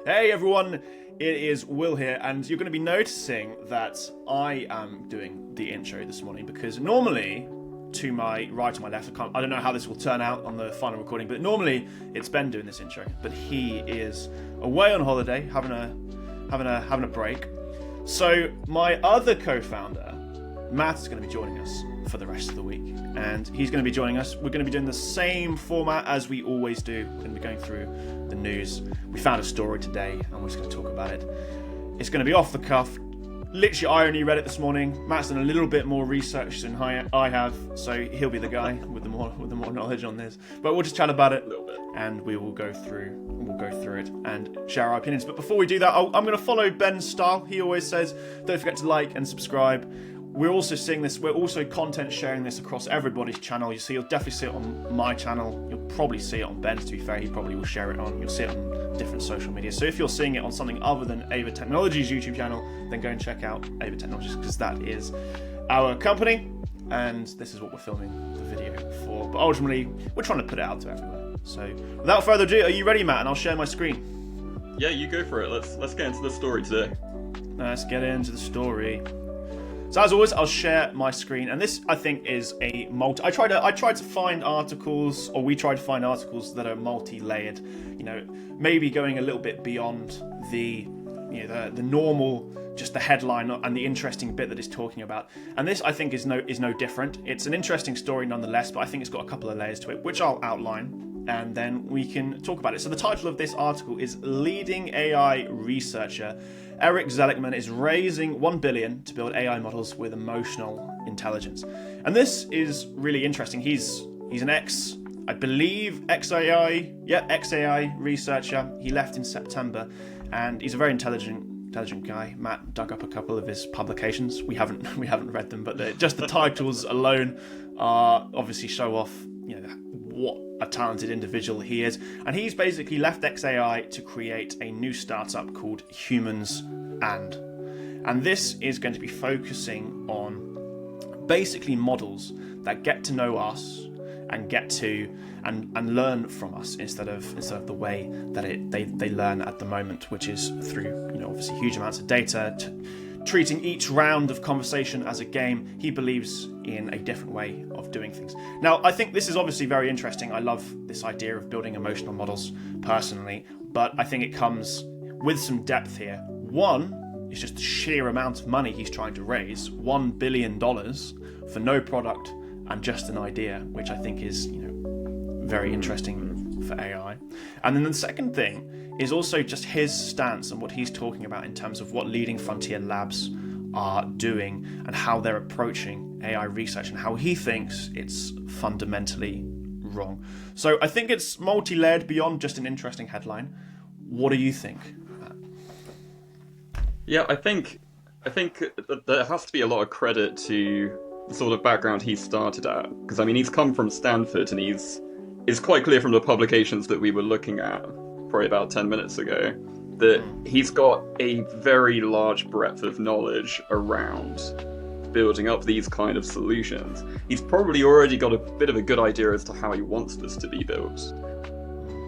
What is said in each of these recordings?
Hey everyone, it is Will here, and you're going to be noticing that I am doing the intro this morning because normally, to my right or my left, I don't know how this will turn out on the final recording, but normally it's Ben doing this intro, but he is away on holiday, having a break. So my other co-founder, Matt, is going to be joining us for the rest of the week, and he's going to be joining us. We're going to be doing the same format as we always do. We're going to be going through the news. We found a story today, and we're just going to talk about it. It's going to be off the cuff. Literally, I only read it this morning. Matt's done a little bit more research than I have, so he'll be the guy with the more knowledge on this. But we'll just chat about it a little bit, and we will go through it and share our opinions. But before we do that, I'm going to follow Ben's style. He always says, "Don't forget to like and subscribe." We're also seeing this. We're also content sharing this across everybody's channel. You'll definitely see it on my channel. You'll probably see it on Ben's. To be fair, he probably will share it on. You'll see it on different social media. So if you're seeing it on something other than Ava Technologies' YouTube channel, then go and check out Ava Technologies because that is our company, and this is what we're filming the video for. But ultimately, we're trying to put it out to everywhere. So without further ado, are you ready, Matt? And I'll share my screen. Yeah, you go for it. Let's get into the story today. Let's get into the story. So as always, I'll share my screen, and this I think is a I tried to find articles, or we tried to find articles that are multi-layered. You know, maybe going a little bit beyond the normal, just the headline and the interesting bit that it's talking about. And this I think is no different. It's an interesting story nonetheless, but I think it's got a couple of layers to it, which I'll outline, and then we can talk about it. So the title of this article is "Leading AI Researcher Eric Zelikman is raising $1 billion to build AI models with emotional intelligence." And this is really interesting. He's an I believe xAI researcher. He left in September, and he's a very intelligent guy. Matt dug up a couple of his publications. We haven't read them, but just the titles alone are obviously show off, what a talented individual he is. And he's basically left xAI to create a new startup called Humans and this is going to be focusing on basically models that get to know us and get to and learn from us instead of the way that they learn at the moment, which is through obviously huge amounts of data, treating each round of conversation as a game. He believes in a different way of doing things. Now, I think this is obviously very interesting. I love this idea of building emotional models personally, but I think it comes with some depth here. One, it's just the sheer amount of money he's trying to raise, $1 billion for no product and just an idea, which I think is, very interesting for AI. And then the second thing is also just his stance and what he's talking about in terms of what leading frontier labs are doing and how they're approaching AI research and how he thinks it's fundamentally wrong. So I think it's multi-layered beyond just an interesting headline. What do you think? Yeah, I think that there has to be a lot of credit to the sort of background he started at, because he's come from Stanford, and it's quite clear from the publications that we were looking at probably about 10 minutes ago that he's got a very large breadth of knowledge around building up these kind of solutions. He's probably already got a bit of a good idea as to how he wants this to be built.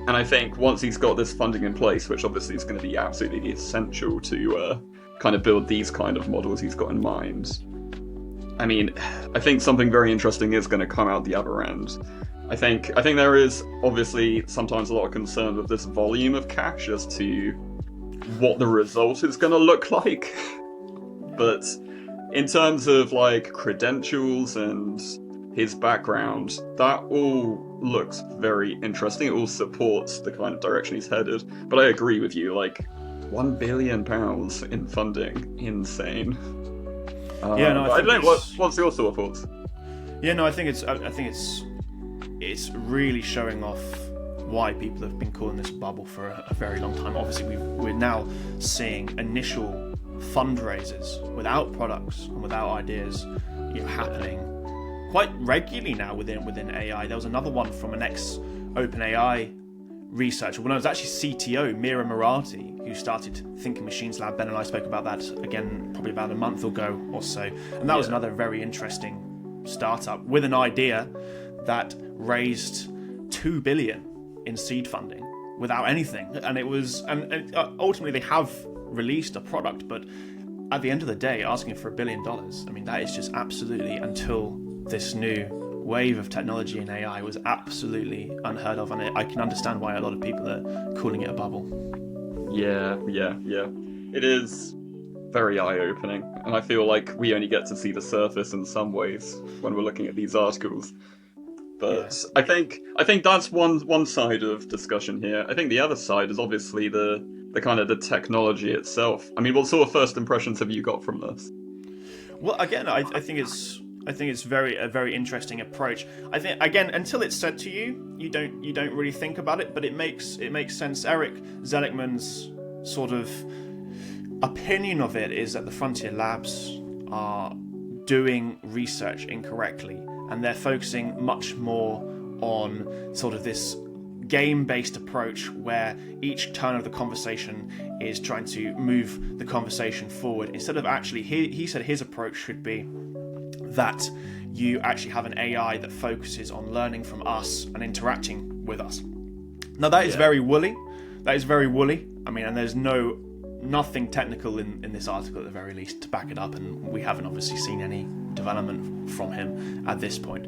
And I think once he's got this funding in place, which obviously is going to be absolutely essential to kind of build these kind of models he's got in mind, I think something very interesting is going to come out the other end. I think there is obviously sometimes a lot of concern with this volume of cash as to what the result is going to look like. But in terms of credentials and his background, that all looks very interesting. It all supports the kind of direction he's headed. But I agree with you, £1 billion in funding, insane. I don't know. What's your sort of thoughts? Yeah, no, I think it's really showing off why people have been calling this bubble for a very long time. Obviously, we're now seeing initial fundraisers without products and without ideas, happening quite regularly now within AI. There was another one from an ex-OpenAI researcher. Well, no, it was actually CTO Mira Murati who started Thinking Machines Lab. Ben and I spoke about that again probably about a month ago or so, and that was another very interesting startup with an idea that raised $2 billion in seed funding without anything. And it was, and ultimately they have released a product, but at the end of the day, asking for $1 billion, I mean, that is just absolutely, until this new wave of technology and AI, was absolutely unheard of. And I can understand why a lot of people are calling it a bubble. Yeah. It is very eye-opening, and I feel like we only get to see the surface in some ways when we're looking at these articles. But yeah. I think that's one side of discussion here. I think the other side is obviously the kind of the technology itself. I mean, what sort of first impressions have you got from this? Well, again, I think it's a very interesting approach. I think, again, until it's said to you, you don't really think about it, but it makes sense. Eric Zelikman's sort of opinion of it is that the Frontier Labs are doing research incorrectly, and they're focusing much more on sort of this game-based approach where each turn of the conversation is trying to move the conversation forward, instead of actually, he said his approach should be that you actually have an AI that focuses on learning from us and interacting with us. Now that is very woolly. That is very woolly. I mean, and there's nothing technical in this article at the very least to back it up, and we haven't obviously seen any development from him at this point.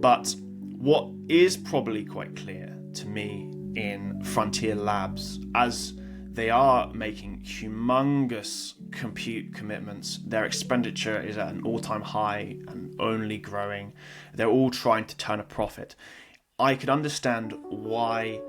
But what is probably quite clear to me in Frontier Labs, as they are making humongous compute commitments, their expenditure is at an all-time high and only growing. They're all trying to turn a profit. I could understand why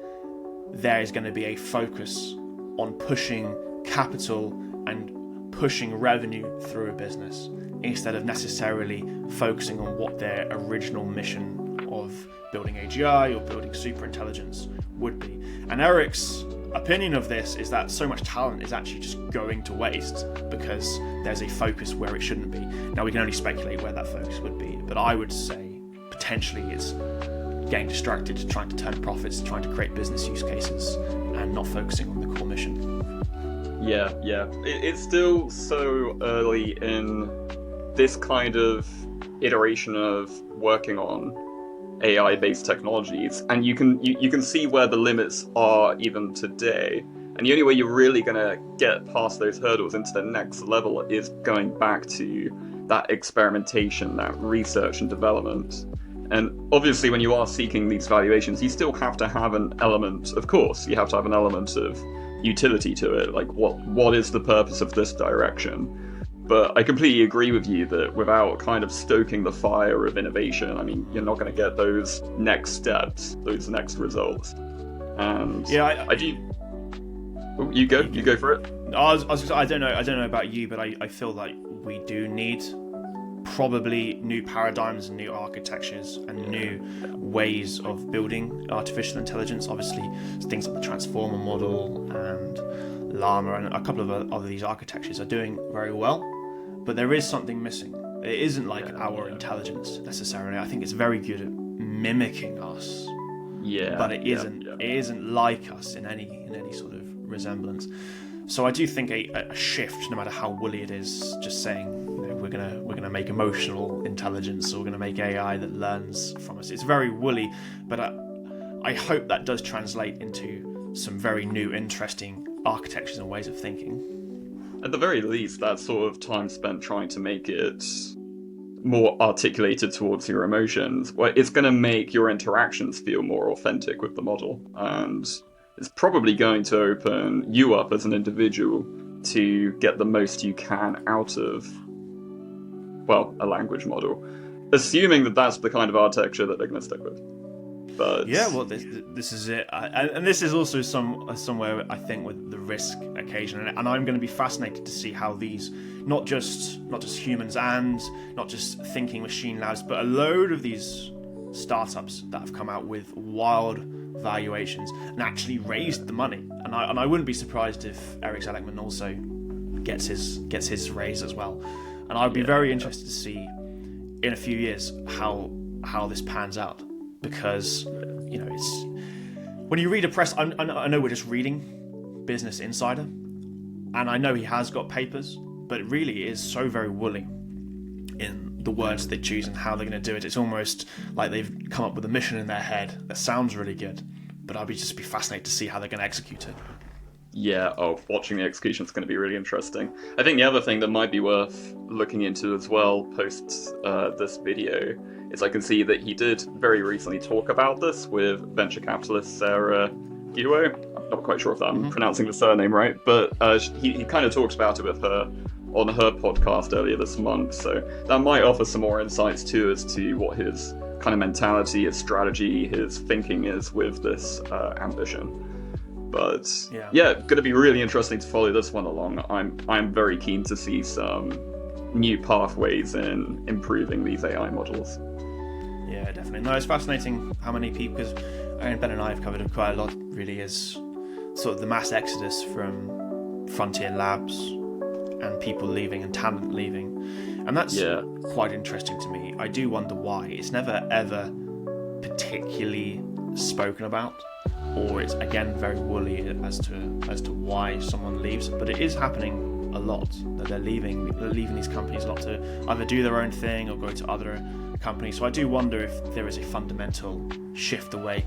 there is going to be a focus on pushing capital and pushing revenue through a business, instead of necessarily focusing on what their original mission of building AGI or building superintelligence would be. And Eric's opinion of this is that so much talent is actually just going to waste because there's a focus where it shouldn't be. Now, we can only speculate where that focus would be, but I would say potentially it's getting distracted, trying to turn profits, trying to create business use cases, and not focusing on the core mission. Yeah. It's still so early in this kind of iteration of working on AI-based technologies, and you can see where the limits are even today. And the only way you're really going to get past those hurdles into the next level is going back to that experimentation, that research and development. And obviously, when you are seeking these valuations, you still have to have an element, of course, you have to have an element of utility to it, like what is the purpose of this direction. But I completely agree with you that without kind of stoking the fire of innovation, I mean, you're not going to get those next steps, those next results. And yeah, I do. Oh, you go for it. I don't know about you, but I feel like we do need probably new paradigms and new architectures and new ways of building artificial intelligence. Obviously, things like the transformer model and Llama and a couple of other these architectures are doing very well, but there is something missing. It isn't like our intelligence necessarily. I think it's very good at mimicking us, but it isn't. It isn't like us in any sort of resemblance. So I do think a shift, no matter how woolly it is, just saying, you know, we're gonna make emotional intelligence, or we're gonna make AI that learns from us. It's very woolly, but I hope that does translate into some very new, interesting architectures and ways of thinking. At the very least, that sort of time spent trying to make it more articulated towards your emotions, well, it's going to make your interactions feel more authentic with the model, and it's probably going to open you up as an individual to get the most you can out of, well, a language model, assuming that that's the kind of architecture that they're going to stick with. But yeah, well, this is it, and this is also somewhere I think with the risk occasion, and I'm going to be fascinated to see how these not just humans and not just thinking machine labs, but a load of these startups that have come out with wild valuations and actually raised the money, and I wouldn't be surprised if Eric Zelikman also gets his raise as well, and I'd be very interested to see in a few years how this pans out. Because, you know, it's when you read a press, I know we're just reading Business Insider, and I know he has got papers, but it really is so very woolly in the words they choose and how they're going to do it. It's almost like they've come up with a mission in their head that sounds really good, but I'll just be fascinated to see how they're going to execute it. Yeah, watching the execution is going to be really interesting. I think the other thing that might be worth looking into as well post this video is I can see that he did very recently talk about this with venture capitalist Sarah Guo. I'm not quite sure if I'm pronouncing the surname right, but he kind of talked about it with her on her podcast earlier this month, so that might offer some more insights too as to what his kind of mentality, his strategy, his thinking is with this ambition. But yeah, going to be really interesting to follow this one along. I'm very keen to see some new pathways in improving these AI models. Yeah, definitely. No, it's fascinating how many people, because Ben and I have covered it quite a lot, really, is sort of the mass exodus from frontier labs and people leaving and talent leaving. And that's quite interesting to me. I do wonder why. It's never, ever particularly spoken about, or it's, again, very woolly as to why someone leaves. But it is happening a lot, that they're leaving these companies a lot to either do their own thing or go to other companies. So I do wonder if there is a fundamental shift away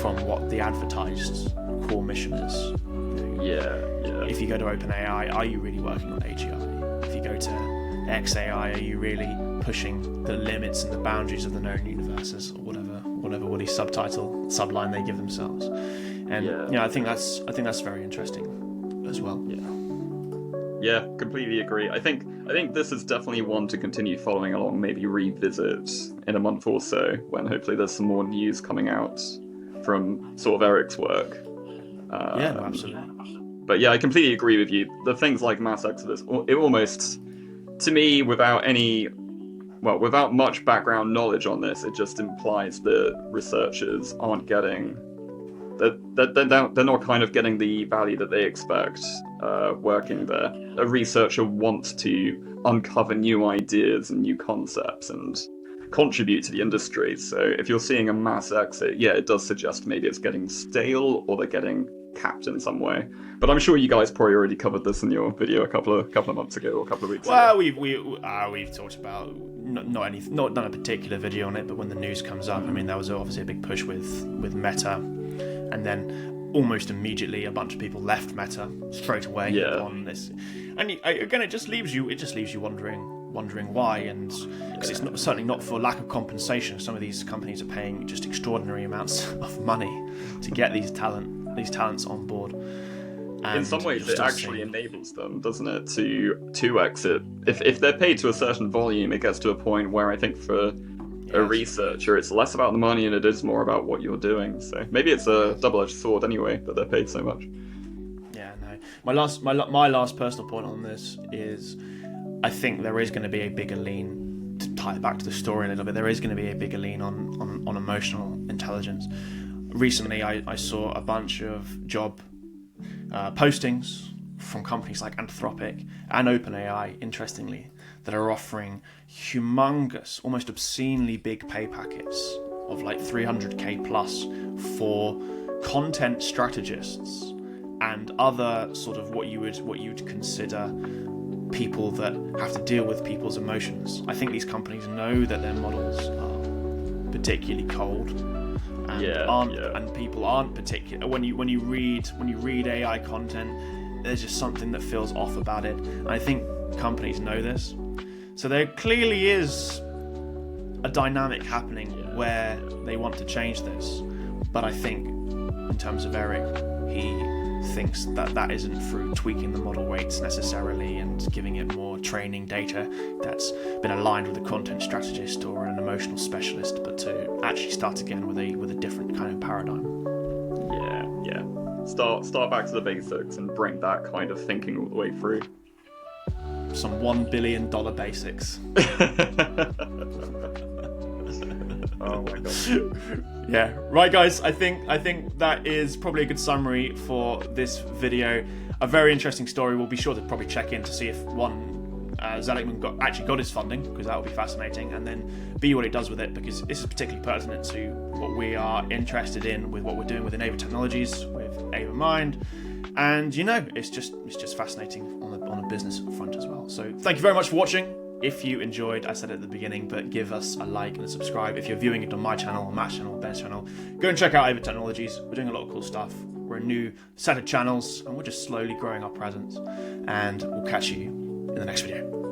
from what the advertised core mission is. If you go to OpenAI, are you really working on AGI? If you go to xAI, are you really pushing the limits and the boundaries of the known universes, or whatever woolly subline they give themselves? And I think that's very interesting as well. Yeah, completely agree. I think this is definitely one to continue following along, maybe revisit in a month or so, when hopefully there's some more news coming out from sort of Eric's work. Absolutely. But yeah, I completely agree with you. The things like mass exodus, it almost, to me, without much background knowledge on this, it just implies that researchers aren't getting, they're not kind of getting the value that they expect working there. A researcher wants to uncover new ideas and new concepts and contribute to the industry. So if you're seeing a mass exit, it does suggest maybe it's getting stale or they're getting capped in some way. But I'm sure you guys probably already covered this in your video a couple of months ago or a couple of weeks ago. Well, we've talked about not done a particular video on it, but when the news comes up, I mean, there was obviously a big push with Meta, and then almost immediately a bunch of people left Meta straight away on this. And again, it just leaves you wondering why, and because it's certainly not for lack of compensation. Some of these companies are paying just extraordinary amounts of money to get these talents on board. And in some ways, it actually enables them, doesn't it, to exit. If they're paid to a certain volume, it gets to a point where I think for a researcher, it's less about the money and it is more about what you're doing. So maybe it's a double-edged sword anyway, that they're paid so much. Yeah, no. My last personal point on this is, I think there is going to be a bigger lean, to tie it back to the story a little bit, there is going to be a bigger lean on emotional intelligence. Recently, I saw a bunch of job postings from companies like Anthropic and OpenAI, interestingly, that are offering humongous, almost obscenely big pay packets of like 300k plus for content strategists and other sort of what you'd consider people that have to deal with people's emotions. I think these companies know that their models are particularly cold. And people aren't particular. When you read AI content, there's just something that feels off about it. And I think companies know this. So there clearly is a dynamic happening where they want to change this. But I think, in terms of Eric, he thinks that isn't through tweaking the model weights necessarily and giving it more training data that's been aligned with a content strategist or an emotional specialist, but to actually start again with a different kind of paradigm. Yeah. Start back to the basics and bring that kind of thinking all the way through. Some $1 billion basics. Oh my god. Yeah, right guys, I think that is probably a good summary for this video. A very interesting story. We'll be sure to probably check in to see if Zelikman actually got his funding, because that would be fascinating, and then B, what it does with it, because this is particularly pertinent to what we are interested in with what we're doing with Ava Technologies, with Ava Mind, and it's just fascinating on a business front as well. So thank you very much for watching. If you enjoyed, I said it at the beginning, but give us a like and a subscribe. If you're viewing it on my channel, or Matt's channel, or Ben's channel, go and check out Ava Technologies. We're doing a lot of cool stuff. We're a new set of channels, and we're just slowly growing our presence. And we'll catch you in the next video.